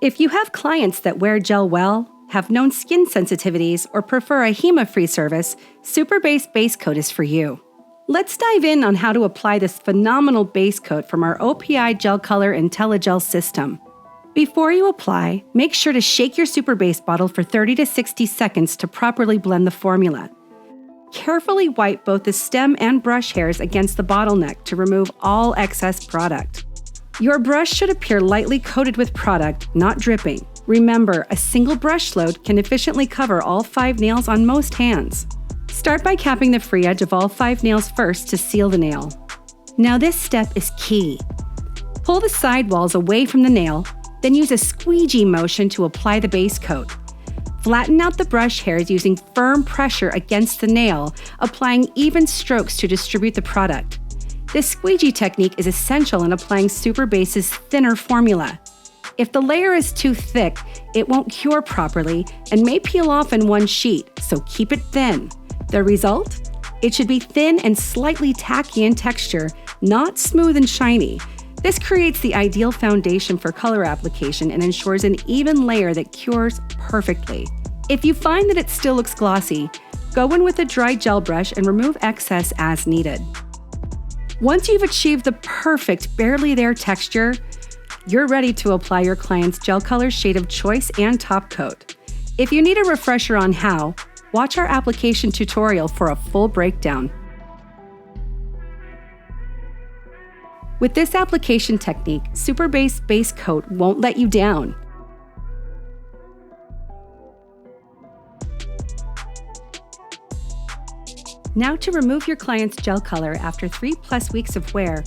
If you have clients that wear gel well, have known skin sensitivities, or prefer a HEMA-free service, Super Base Coat is for you. Let's dive in on how to apply this phenomenal base coat from our OPI Gel Color IntelliGel system. Before you apply, make sure to shake your Super Base bottle for 30 to 60 seconds to properly blend the formula. Carefully wipe both the stem and brush hairs against the bottleneck to remove all excess product. Your brush should appear lightly coated with product, not dripping. Remember, a single brush load can efficiently cover all 5 nails on most hands. Start by capping the free edge of all 5 nails first to seal the nail. Now this step is key. Pull the sidewalls away from the nail, then use a squeegee motion to apply the base coat. Flatten out the brush hairs using firm pressure against the nail, applying even strokes to distribute the product. This squeegee technique is essential in applying Super Base's thinner formula. If the layer is too thick, it won't cure properly and may peel off in one sheet, so keep it thin. The result? It should be thin and slightly tacky in texture, not smooth and shiny. This creates the ideal foundation for color application and ensures an even layer that cures perfectly. If you find that it still looks glossy, go in with a dry gel brush and remove excess as needed. Once you've achieved the perfect, barely there texture, you're ready to apply your client's gel color shade of choice and top coat. If you need a refresher on how, watch our application tutorial for a full breakdown. With this application technique, Super Base Coat won't let you down. Now to remove your client's gel color after 3+ weeks of wear,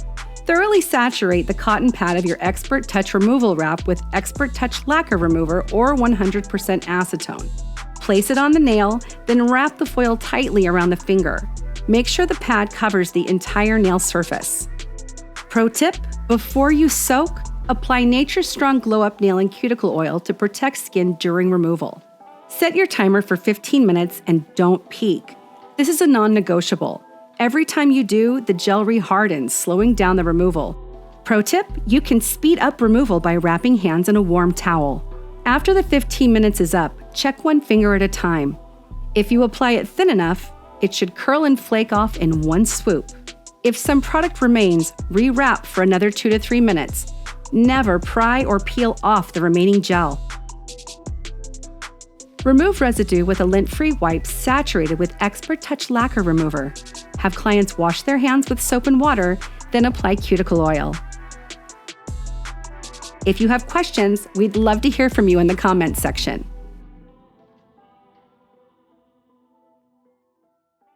thoroughly saturate the cotton pad of your Expert Touch removal wrap with Expert Touch Lacquer Remover or 100% acetone. Place it on the nail, then wrap the foil tightly around the finger. Make sure the pad covers the entire nail surface. Pro tip: before you soak, apply Nature's Strong Glow Up Nail and Cuticle Oil to protect skin during removal. Set your timer for 15 minutes and don't peek. This is a non-negotiable. Every time you do, the gel re-hardens, slowing down the removal. Pro tip: you can speed up removal by wrapping hands in a warm towel. After the 15 minutes is up, check one finger at a time. If you apply it thin enough, it should curl and flake off in one swoop. If some product remains, re-wrap for another 2 to 3 minutes. Never pry or peel off the remaining gel. Remove residue with a lint-free wipe saturated with Expert Touch Lacquer Remover. Have clients wash their hands with soap and water, then apply cuticle oil. If you have questions, we'd love to hear from you in the comments section.